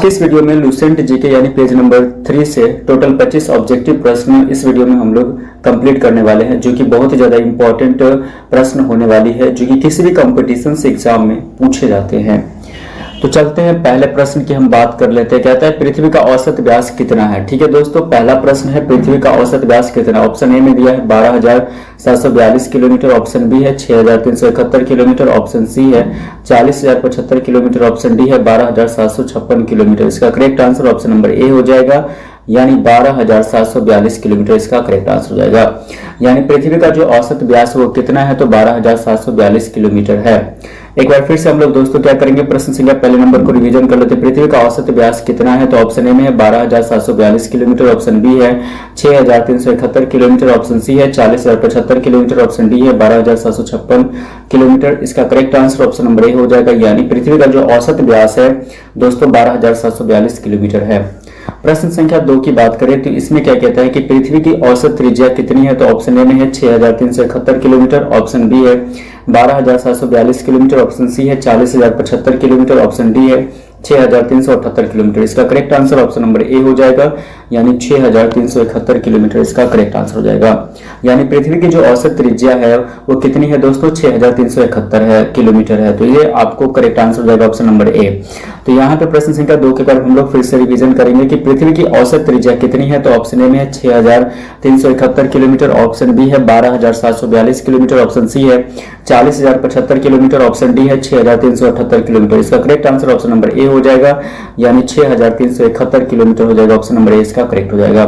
के इस वीडियो में लूसेंट जीके यानी पेज नंबर 3 से टोटल 25 ऑब्जेक्टिव प्रश्न इस वीडियो में हम लोग कंप्लीट करने वाले हैं, जो कि बहुत ही ज्यादा इंपॉर्टेंट प्रश्न होने वाली है, जो कि किसी भी कंपटीशन से एग्जाम में पूछे जाते हैं। तो चलते हैं पहले प्रश्न की हम बात कर लेते हैं। कहता है पृथ्वी का औसत व्यास कितना है। ठीक है दोस्तों, पहला प्रश्न है पृथ्वी का औसत व्यास कितना। ऑप्शन ए में दिया है 12,742 किलोमीटर, ऑप्शन बी है 6,371 किलोमीटर, ऑप्शन सी है 40,075 किलोमीटर, ऑप्शन डी है 12,756 किलोमीटर। इसका correct answer option number A हो जाएगा, यानी 12,742 किलोमीटर इसका करेक्ट आंसर हो जाएगा। यानी पृथ्वी का जो औसत व्यास वो कितना है, तो 12,742 किलोमीटर है। एक बार फिर से हम लोग दोस्तों क्या करेंगे, प्रश्न संख्या पहले नंबर को रिवीजन कर लेते हैं। पृथ्वी का औसत व्यास कितना है, तो ऑप्शन ए में है 12,742 किलोमीटर, ऑप्शन बी है 6,371 किलोमीटर, ऑप्शन सी है 40,075 किलोमीटर, ऑप्शन डी है 12,756 किलोमीटर। इसका correct answer option number A हो जाएगा, यानी पृथ्वी का जो औसत व्यास है दोस्तों 12,742 किलोमीटर है। प्रश्न संख्या 2 की बात करें तो इसमें क्या कहता है कि पृथ्वी की औसत त्रिज्या कितनी है, तो ऑप्शन ए में है 6,371 किलोमीटर, ऑप्शन बी है 12,742 किलोमीटर, ऑप्शन सी है 40,075 किलोमीटर, ऑप्शन डी है 6,378 किलोमीटर। इसका correct answer option number A हो जाएगा, यानी 6,371 किलोमीटर इसका करेक्ट आंसर हो जाएगा। यानी पृथ्वी की जो औसत त्रिज्या है वो कितनी है दोस्तों, 6,371 है किलोमीटर है। तो ये आपको करेक्ट आंसर हो जाएगा ऑप्शन नंबर ए। तो यहाँ पे प्रश्न संख्या 2 के बाद हम लोग फिर से रिवीजन करेंगे कि पृथ्वी की औसत त्रिज्या कितनी है। तो ऑप्शन ए में है 6,371 किलोमीटर, ऑप्शन बी है 12,742 किलोमीटर, ऑप्शन सी है 40,075 किलोमीटर, ऑप्शन डी है 6,378 किलोमीटर। इसका correct answer option number A हो जाएगा, यानी 6,371 किलोमीटर हो जाएगा। ऑप्शन नंबर ए इसका करेक्ट हो जाएगा।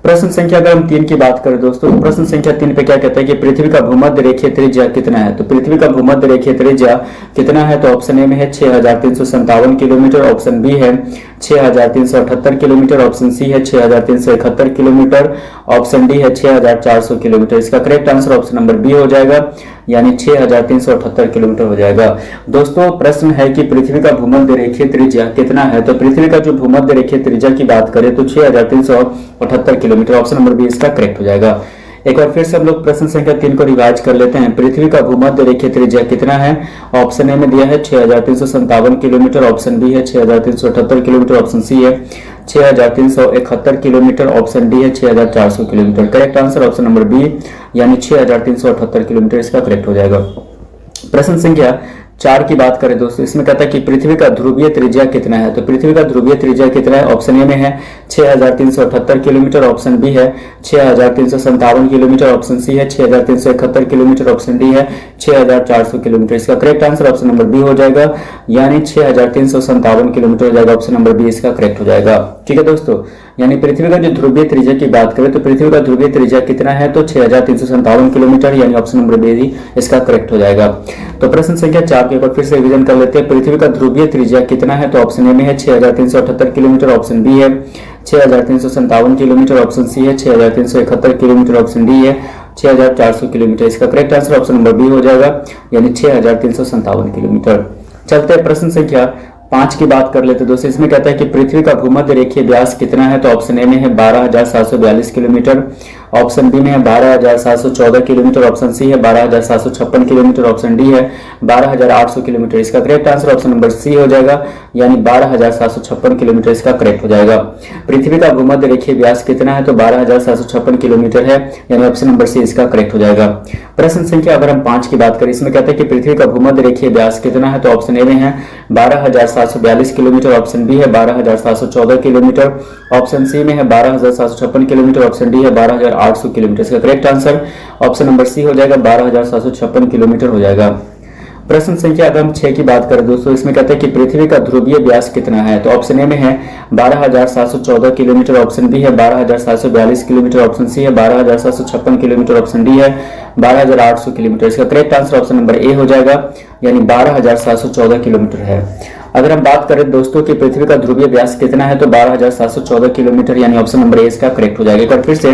प्रश्न संख्या अगर हम 3 की बात करें दोस्तों, तो प्रश्न संख्या 3 पे क्या कहता है कि पृथ्वी का भूमध्य रेखीय त्रिज्या कितना है। तो पृथ्वी का भूमध्य रेखीय त्रिज्या कितना है, तो ऑप्शन ए में है 6,357 किलोमीटर, ऑप्शन बी है 6,378 किलोमीटर, ऑप्शन सी है 6,371 किलोमीटर, ऑप्शन डी है 6,400 किलोमीटर। इसका correct answer option number B हो जाएगा, यानी 6,378 किलोमीटर हो जाएगा। दोस्तों प्रश्न है कि पृथ्वी का भूमध्य रेखीय त्रिज्या कितना है। तो पृथ्वी का जो भूमध्य रेखीय त्रिज्या की बात करें तो 6,378 किलोमीटर, ऑप्शन नंबर बी इसका करेक्ट हो जाएगा। एक बार फिर से हम लोग प्रश्न संख्या 3 को रिवाइज कर लेते हैं। पृथ्वी का भूमध्य रेखीय त्रिज्या कितना है। ऑप्शन ए में दिया है 6,357 किलोमीटर, ऑप्शन बी है 6,378 किलोमीटर, ऑप्शन सी है 6,371 किलोमीटर, ऑप्शन डी है 6,400 kilometre. Correct answer option number B, यानी 6,378 किलोमीटर इसका करेक्ट हो जाएगा। प्रश्न संख्या 4 की बात करें दोस्तों, इसमें कहता है कि पृथ्वी का ध्रुवीय त्रिज्या कितना है। तो पृथ्वी का ध्रुवीय त्रिज्या कितना है। ऑप्शन ए में है 6,378 किलोमीटर, ऑप्शन बी है 6,357 किलोमीटर, ऑप्शन सी है 6,371 किलोमीटर, ऑप्शन डी है 6,400 किलोमीटर। इसका correct answer option number B हो जाएगा, यानी 6,357 किलोमीटर हो जाएगा। ऑप्शन नंबर बी इसका करेक्ट हो जाएगा। ठीक है दोस्तों, यानी पृथ्वी का जो ध्रुवीय त्रिज्या की बात करें तो पृथ्वी का ध्रुवीय त्रिज्या कितना है, तो 6,357 किलोमीटर, यानी ऑप्शन नंबर बी इसका करेक्ट हो जाएगा। तो प्रश्न संख्या 4 के ऊपर फिर से रिवीजन कर लेते हैं। पृथ्वी का ध्रुवीय त्रिज्या कितना है। तो ऑप्शन ए में है 6,378 किलोमीटर, ऑप्शन बी है 6,357 किलोमीटर, ऑप्शन सी है 6,371 किलोमीटर, ऑप्शन डी है 6,400 किलोमीटर। इसका correct answer option number B हो जाएगा, यानी 6,357 किलोमीटर। चलते हैं प्रश्न संख्या 5 की बात कर लेते हैं दोस्तों। इसमें कहता है कि पृथ्वी का भूमध्य रेखीय व्यास कितना है। तो ऑप्शन ए में है 12,742 किलोमीटर, ऑप्शन बी में है 12,714 किलोमीटर, ऑप्शन सी है 12,756 किलोमीटर, ऑप्शन डी है 12,800 किलोमीटर। इसका correct answer option number C हो जाएगा, यानी 12,756 किलोमीटर इसका करेक्ट हो जाएगा। पृथ्वी का भूमध्य रेखीय व्यास कितना है, तो 12,756 किलोमीटर है, यानी ऑप्शन नंबर सी इसका करेक्ट हो जाएगा। प्रश्न संख्या अगर हम 5 की बात करें, इसमें कहते हैं कि पृथ्वी का भूमध्य रेखीय व्यास कितना है। तो ऑप्शन ए में है 12,742 किलोमीटर, ऑप्शन बी है 12,714 किलोमीटर, ऑप्शन सी में है 12,756 किलोमीटर, ऑप्शन डी है 12,800 किलोमीटर। इसका correct answer option number C हो जाएगा, 12,756 किलोमीटर हो जाएगा। प्रश्न संख्या अगर हम 6 की बात करें दोस्तों, इसमें कहते हैं कि पृथ्वी का ध्रुवीय व्यास कितना है। तो ऑप्शन ए में है 12,714 किलोमीटर, ऑप्शन बी है 12,742 किलोमीटर, ऑप्शन सी है 12,756 किलोमीटर, ऑप्शन डी है 12,800 किलोमीटर। इसका correct answer option number A हो जाएगा, यानी 12,714 किलोमीटर है। अगर हम बात करें दोस्तों कि पृथ्वी का ध्रुवीय व्यास कितना है, तो 12,714 किलोमीटर, यानी ऑप्शन नंबर ए इसका करेक्ट हो जाएगा। एक बार फिर से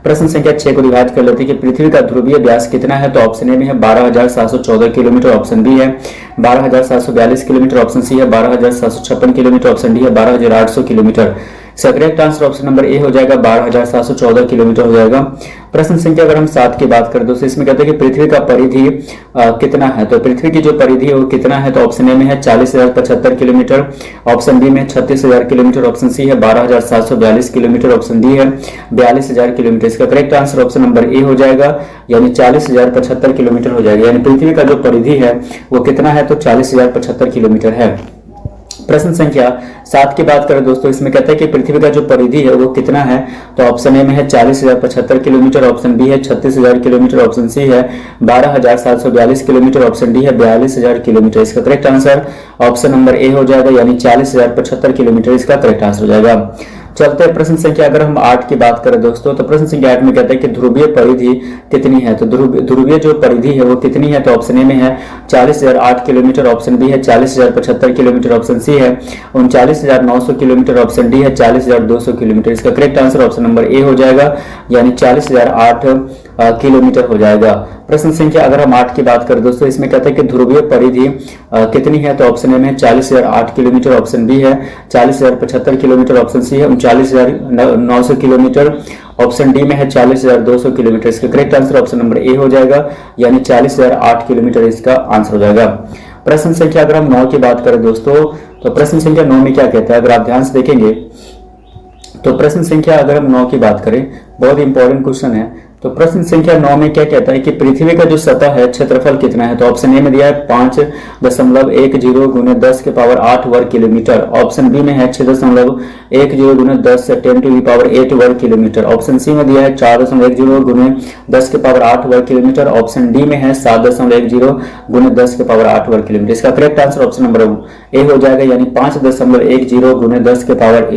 प्रश्न संख्या 6 को रिवाइज कर लेते हैं कि पृथ्वी का ध्रुवीय व्यास कितना है। तो ऑप्शन ए में है 12,714 किलोमीटर, ऑप्शन बी है 12,742 किलोमीटर, ऑप्शन सी है 12,756 किलोमीटर, ऑप्शन डी है 12,800 किलोमीटर। इसका correct answer option number A हो जाएगा, 12,714 किलोमीटर हो जाएगा। प्रश्न संख्या अगर हम 7 की बात करें दोस्तों, इसमें कहते हैं कि पृथ्वी का परिधि कितना है। तो पृथ्वी की जो परिधि है वो कितना है, तो ऑप्शन ए में है 40,075 किलोमीटर, ऑप्शन बी में 36,000 किलोमीटर, ऑप्शन सी है 12,742 किलोमीटर, ऑप्शन डी है 42,000 किलोमीटर। इसका correct answer option number A हो जाएगा, यानी 40,075 किलोमीटर हो जाएगा। यानी पृथ्वी का जो परिधि है वो कितना है, तो 40,075 किलोमीटर है। प्रश्न संख्या 7 की बात करें दोस्तों, इसमें कहता है कि पृथ्वी का जो परिधि है वो कितना है। तो ऑप्शन ए में है 40,075 किलोमीटर, ऑप्शन बी है 36,000 किलोमीटर, ऑप्शन सी है 12,742 किलोमीटर, ऑप्शन डी है 42,000 किलोमीटर। इसका correct answer option number A हो जाएगा, यानी 40,075 किलोमीटर इसका करेक्ट आंसर हो जाएगा। चलते हैं प्रश्न संख्या अगर हम 8 की बात करें दोस्तों, तो प्रश्न संख्या 8 में कहता है कि ध्रुवीय परिधि कितनी है। तो ध्रुवीय जो परिधि है वो कितनी है, तो ऑप्शन ए में है 40,008 किलोमीटर, ऑप्शन बी है 40,075 किलोमीटर, ऑप्शन सी है 39,900 किलोमीटर, ऑप्शन डी है 40,200 किलोमीटर। इसका correct answer option number A हो जाएगा, यानी 40,008 किलोमीटर हो जाएगा। प्रश्न संख्या अगर हम 8 की बात करें दोस्तों, इसमें कहते हैं कि ध्रुवीय परिधि कितनी है। तो ऑप्शन ए में 40,008 किलोमीटर, ऑप्शन बी है 40,075 किलोमीटर, ऑप्शन सी है 39,900 किलोमीटर, ऑप्शन डी में है 40,200 किलोमीटर। इसका correct answer option number A हो जाएगा, यानी 40,008 किलोमीटर इसका आंसर हो जाएगा। प्रश्न संख्या अगर हम 9 की बात करें दोस्तों, तो प्रश्न संख्या 9 में क्या कहता है, अगर आप ध्यान से देखेंगे तो प्रश्न संख्या अगर हम 9 की बात करें, बहुत इंपॉर्टेंट क्वेश्चन है। तो प्रश्न संख्या 9 में क्या कहता है कि पृथ्वी का जो सतह है क्षेत्रफल कितना है। तो ऑप्शन ए में दिया है 5.10 गुने 10 के पावर 8 वर्ग किलोमीटर, ऑप्शन बी में है 6.10 गुने 10 से 10 टू दी पावर 8 वर्ग किलोमीटर, ऑप्शन सी में दिया है 4.10 गुने 10 के पावर 8 वर्ग किलोमीटर, ऑप्शन डी में है 7.10 गुने 10 के पावर 8 वर्ग किलोमीटर। इसका correct answer option number A हो जाएगा, यानी 5.10 गुने 10 के पावर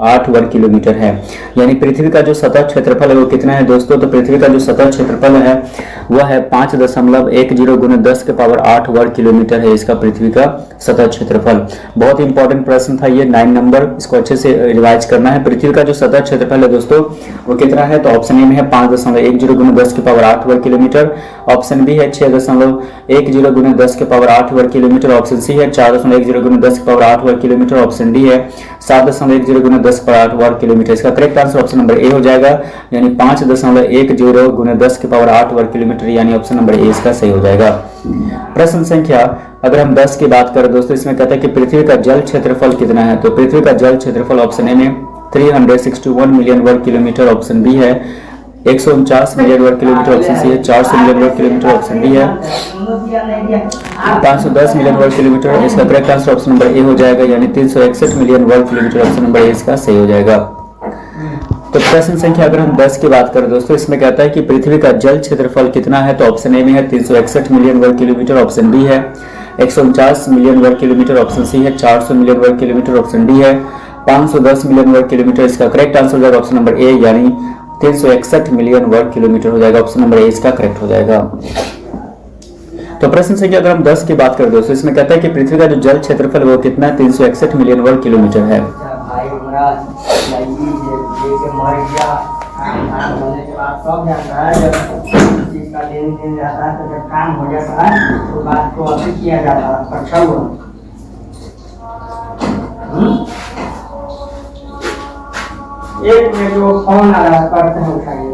8 वर्ग किलोमीटर है। यानी पृथ्वी का जो सतह क्षेत्रफल है वो कितना है दोस्तों, तो पृथ्वी का जो सतह क्षेत्रफल है वह है 5.10 गुने 10 के पावर 8 वर्ग किलोमीटर है इसका पृथ्वी का सतह क्षेत्रफल। बहुत इंपॉर्टेंट प्रश्न था ये, 9 नंबर, इसको अच्छे से रिवाइज करना है। पृथ्वी का जो सतह क्षेत्रफल है दोस्तों वो कितना है, तो ऑप्शन ए में है 5.10 गुने 10 के पावर 8 वर्ग किलोमीटर, ऑप्शन बी है 6.10 गुने 10 के पावर 8 वर्ग किलोमीटर, ऑप्शन सी है 4.10 गुने 10 के पावर 8 वर्ग किलोमीटर, ऑप्शन डी है 7.10 गुने 10 के पावर 8 वर्ग किलोमीटर। इसका correct answer option number A हो जाएगा, यानी 5.10 गुने 10 के पावर 8 वर्ग किलोमीटर, यानी ऑप्शन नंबर ए इसका सही हो जाएगा। प्रश्न संख्या अगर हम 10 की बात करें दोस्तों, इसमें कहता है कि पृथ्वी का जल क्षेत्रफल कितना है। तो पृथ्वी का जल क्षेत्रफल ऑप्शन ए में 361 मिलियन वर्ग किलोमीटर, ऑप्शन बी है 149 मिलियन वर्ग किलोमीटर, ऑप्शन सी है 400 मिलियन वर्ग किलोमीटर, ऑप्शन डी है 510 मिलियन वर्ग किलोमीटर। इसका correct answer option number A हो जाएगा, यानी 361 मिलियन वर्ग किलोमीटर, ऑप्शन नंबर ए इसका सही हो जाएगा। तो प्रश्न संख्या अगर हम 10 की बात करें दोस्तों, इसमें कहता है कि पृथ्वी का जल क्षेत्रफल कितना है। तो ऑप्शन ए में है 361 मिलियन वर्ग किलोमीटर, ऑप्शन बी है 149 मिलियन वर्ग किलोमीटर, ऑप्शन सी है 400 मिलियन वर्ग किलोमीटर, ऑप्शन डी है 510 मिलियन वर्ग किलोमीटर। इसका करेक्ट आंसर हो जाएगा ऑप्शन नंबर ए, यानी 361 मिलियन वर्ग किलोमीटर हो जाएगा, ऑप्शन नंबर ए इसका करेक्ट हो जाएगा। तो प्रश्न संख्या अगर हम 10 की बात करें दोस्तों, इसमें कहता है कि पृथ्वी का जो जल क्षेत्रफल वो कितना है, 361 मिलियन वर्ग किलोमीटर है। एक में जो फोन आ रहा करते हैं उठाइए।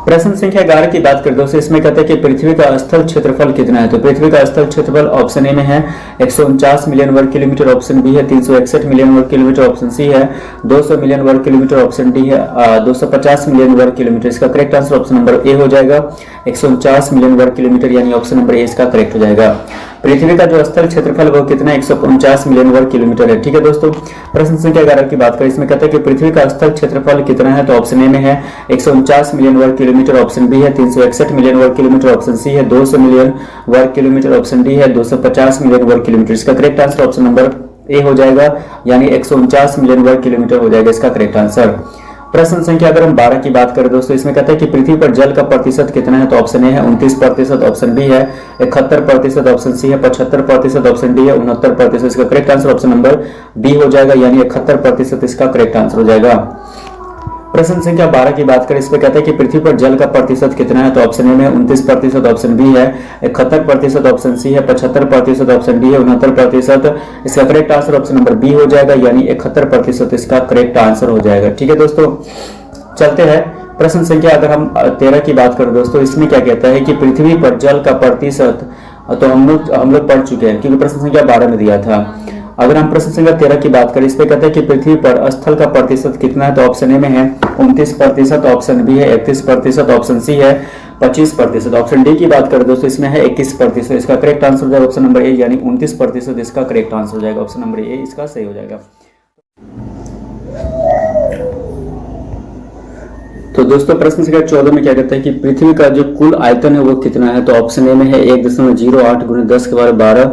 प्रश्न संख्या 11 की बात करें दोस्तों, इसमें कहते हैं कि पृथ्वी का स्थल क्षेत्रफल कितना है। तो पृथ्वी का स्थल क्षेत्रफल ऑप्शन ए में है 149 मिलियन वर्ग किलोमीटर, ऑप्शन बी है 361 मिलियन वर्ग किलोमीटर, ऑप्शन सी है 200 मिलियन वर्ग किलोमीटर, ऑप्शन डी है 250 मिलियन वर्ग किलोमीटर। इसका correct answer option number A हो जाएगा, 149 मिलियन वर्ग किलोमीटर, यानी ऑप्शन नंबर ए इसका करेक्ट हो जाएगा। पृथ्वी का जो स्थल क्षेत्रफल वो कितना है, 149 मिलियन वर्ग किलोमीटर है। ठीक है दोस्तों, प्रश्न संख्या 11 की बात करें, इसमें कहता है कि पृथ्वी का स्थल क्षेत्रफल कितना है। तो ऑप्शन ए में है 149 मिलियन वर्ग किलोमीटर, ऑप्शन बी है 361 मिलियन वर्ग किलोमीटर, ऑप्शन सी है 200 मिलियन वर्ग किलोमीटर, ऑप्शन डी है 250 मिलियन वर्ग किलोमीटर। इसका correct answer option number A हो जाएगा, यानी 149 मिलियन वर्ग किलोमीटर हो जाएगा इसका करेक्ट आंसर। प्रश्न संख्या अगर हम 12 की बात करें दोस्तों, इसमें कहता है कि पृथ्वी पर जल का प्रतिशत कितना है। तो ऑप्शन ए है 29%, ऑप्शन बी है 71%, ऑप्शन सी है 75%, ऑप्शन डी है 69%। इसका correct answer option number B हो जाएगा, यानी 71% इसका करेक्ट आंसर हो जाएगा। प्रश्न संख्या 12 की बात करें, इस पे कहता है कि पृथ्वी पर जल का प्रतिशत कितना है। तो ऑप्शन ए में 29%, ऑप्शन बी है 71%, ऑप्शन सी है 75%, ऑप्शन डी है 69%। इसका correct answer option number B हो जाएगा, यानी 71% इसका करेक्ट आंसर हो जाएगा। ठीक है दोस्तों, चलते हैं प्रश्न संख्या अगर हम 13 की बात करें दोस्तों, इसमें क्या कहता है कि पृथ्वी पर जल का प्रतिशत, तो हम लोग पढ़ चुके हैं क्योंकि प्रश्न संख्या 12 में दिया था। अगर हम प्रश्न संख्या 13 की बात करें, इस पे कहता है कि पृथ्वी पर स्थल का प्रतिशत कितना है। तो ऑप्शन ए में है 29%, ऑप्शन बी है 31%, ऑप्शन सी है 25%, ऑप्शन डी की बात करें दोस्तों, इसमें है 21%। इसका करेक्ट आंसर हो जाएगा ऑप्शन नंबर ए, यानी 29% इसका करेक्ट आंसर हो जाएगा। ऑप्शन नंबर ए इसका सही हो जाएगा। तो दोस्तों प्रश्न संख्या 14 में क्या कहता है कि पृथ्वी का जो कुल आयतन है वो कितना है। तो ऑप्शन ए में है 1.08 × 10⁻12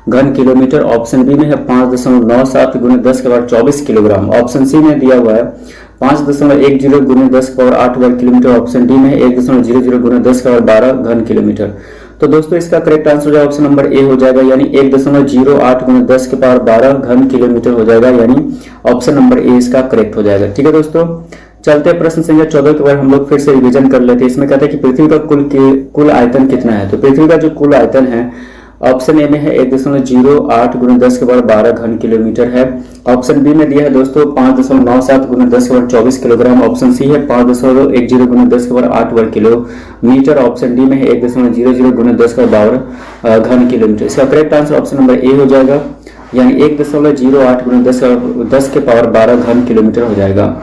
घन किलोमीटर, ऑप्शन बी में है 5.97 × 10⁻24 किलोग्राम, ऑप्शन सी में दिया हुआ है 5.10 × 10⁸ वर्ग किलोमीटर, ऑप्शन डी में 1.00 × 10⁻12 घन किलोमीटर। तो दोस्तों इसका करेक्ट आंसर हो जाएगा ऑप्शन नंबर ए हो जाएगा, यानी 1.08 × 10⁻12 घन किलोमीटर हो जाएगा, यानी ऑप्शन नंबर ए इसका करेक्ट हो जाएगा। ठीक है दोस्तों, चलते प्रश्न संख्या 14 के बार हम लोग फिर से रिवीजन कर लेते हैं। इसमें कहता है कि पृथ्वी का कुल आयतन कितना है। तो पृथ्वी का जो कुल आयतन है ऑप्शन ए में है 1.08 × 10⁻12 घन किलोमीटर है, ऑप्शन बी में दिया है दोस्तों 5.97 × 10⁻24 किलोग्राम, ऑप्शन सी है 5.10 × 10⁸ वर्ग किलोमीटर, ऑप्शन डी में है 1.00 × 10⁻12 घन किलोमीटर। इसका correct answer option number A हो जाएगा, यानी 1.08 × 10⁻12 घन किलोमीटर हो जाएगा।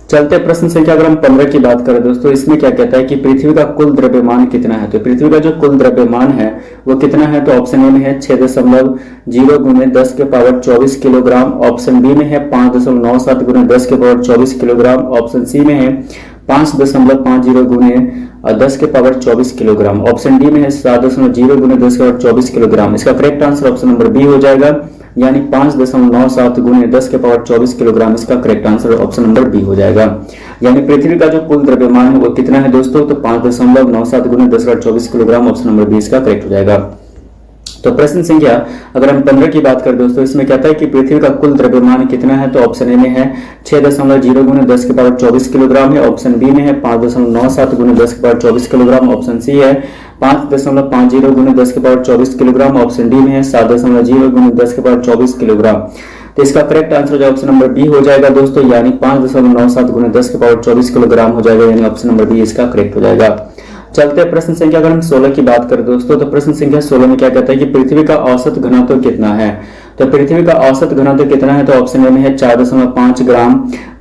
चलते प्रश्न संख्या अगर हम 15 की बात करें दोस्तों, इसमें क्या कहता है कि पृथ्वी का कुल द्रव्यमान कितना है। तो पृथ्वी का जो कुल द्रव्यमान है वो कितना है। तो ऑप्शन ए में है 6.0 × 10⁻24 किलोग्राम, ऑप्शन बी में है 5.97 × 10⁻24 किलोग्राम, ऑप्शन सी में है 5.50 × 10⁻24 किलोग्राम, ऑप्शन डी में है 7.0 × 10⁻24 किलोग्राम। इसका correct answer option number B हो जाएगा, यानी 5.97 × 10⁻24 किलोग्राम इसका correct answer option number B हो जाएगा। यानी पृथ्वी का जो कुल द्रव्यमान है वो कितना है दोस्तों। तो 5.97 × 10⁻24 किलोग्राम, ऑप्शन नंबर बी इसका करेक्ट हो जाएगा। तो प्रश्न संख्या अगर हम 15 की बात करें दोस्तों, इसमें कहता है कि पृथ्वी का कुल द्रव्यमान कितना है। तो ऑप्शन ए में है 6.0 × 10⁻24 किलोग्राम है, ऑप्शन बी में है 5.97 × 10⁻24 किलोग्राम, ऑप्शन सी है 5.50 × 10⁻24 किलोग्राम, ऑप्शन डी में है 7.0 × 10⁻24 किलोग्राम। तो इसका करेक्ट आंसर हो जाएगा ऑप्शन नंबर बी हो जाएगा दोस्तों, यानी 5.97 × 10⁻24 किलोग्राम हो जाएगा, यानी ऑप्शन नंबर बी इसका करेक्ट हो जाएगा। चलते हैं प्रश्न संख्या अगर हम 16 की बात करें दोस्तों, तो प्रश्न संख्या 16 में क्या कहता है कि पृथ्वी का औसत घनत्व कितना है। तो पृथ्वी का औसत घनत्व कितना है। तो ऑप्शन ए में है 4.5 ग्राम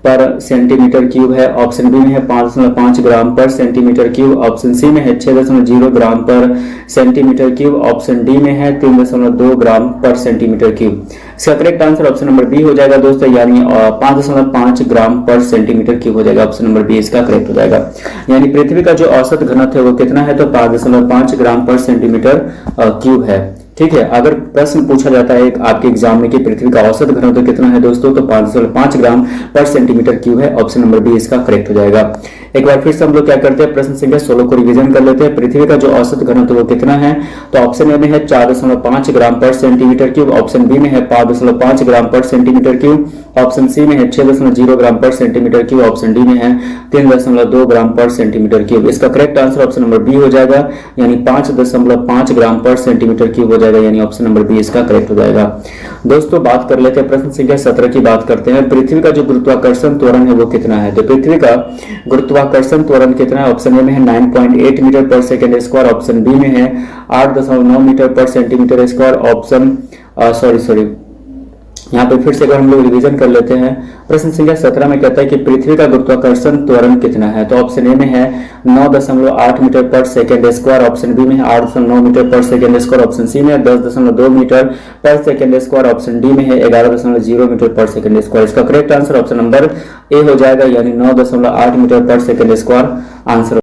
पर सेंटीमीटर क्यूब है, ऑप्शन बी में है 5.5 ग्राम per centimetre cube, option C में है 6.0 ग्राम per centimetre cube, option D में है 3.2 ग्राम पर सेंटीमीटर क्यूब। इसका correct answer option number B हो जाएगा दोस्तों, यानी 5.5 ग्राम पर सेंटीमीटर क्यूब हो जाएगा, ऑप्शन नंबर बी इसका करेक्ट हो जाएगा। यानी पृथ्वी का जो औसत घनत्व है वो कितना है। तो 5.5 ग्राम पर सेंटीमीटर क्यूब है। ठीक है, अगर प्रश्न पूछा जाता है आपके एग्जाम में कि पृथ्वी का औसत घनत्व कितना है दोस्तों, तो 5.5 ग्राम पर सेंटीमीटर क्यूब है, ऑप्शन नंबर बी इसका करेक्ट हो जाएगा। एक बार फिर से हम लोग क्या करते हैं, प्रश्न संख्या 16 को रिवीजन कर लेते हैं। पृथ्वी का जो औसत घनत्व वो कितना है। तो ऑप्शन ए में है 4.5 ग्राम per centimetre cube, option B में है 5.5 ग्राम per centimetre cube, option C में है 6.0 ग्राम per centimetre cube, option D में है 3.2 ग्राम पर सेंटीमीटर क्यूब। इसका correct answer option number B हो जाएगा, यानी 5.5 ग्राम पर सेंटीमीटर क्यूब हो जाएगा, यानी ऑप्शन नंबर बी इसका करेक्ट हो जाएगा। दोस्तों बात कर लेते हैं प्रश्न संख्या 17 की बात करते हैं। पृथ्वी का जो गुरुत्वाकर्षण त्वरण है वो कितना है। तो पृथ्वी का गुरुत्वाकर्षण त्वरण कितना है। ऑप्शन ए में है 9.8 मीटर पर सेकेंड स्क्वायर, ऑप्शन बी में है 8.9 मीटर पर सेंटीमीटर स्क्वायर, ऑप्शन यहाँ पे फिर से अगर हम लोग रिवीजन कर लेते हैं, प्रश्न संख्या 17 में कहता है कि पृथ्वी का गुरुत्वाकर्षण त्वरण कितना है। तो ऑप्शन ए में है 9.8 मीटर पर सेकेंड स्क्वायर, ऑप्शन बी में है 8.9 मीटर पर सेकेंड स्क्वायर, ऑप्शन सी में है 10.2 मीटर पर सेकेंड स्क्वायर, ऑप्शन डी में है 11.0 मीटर पर सेकेंड स्क्वायर। इसका correct answer option number A हो जाएगा, यानी 9.8 मीटर पर सेकेंड स्क्वायर आंसर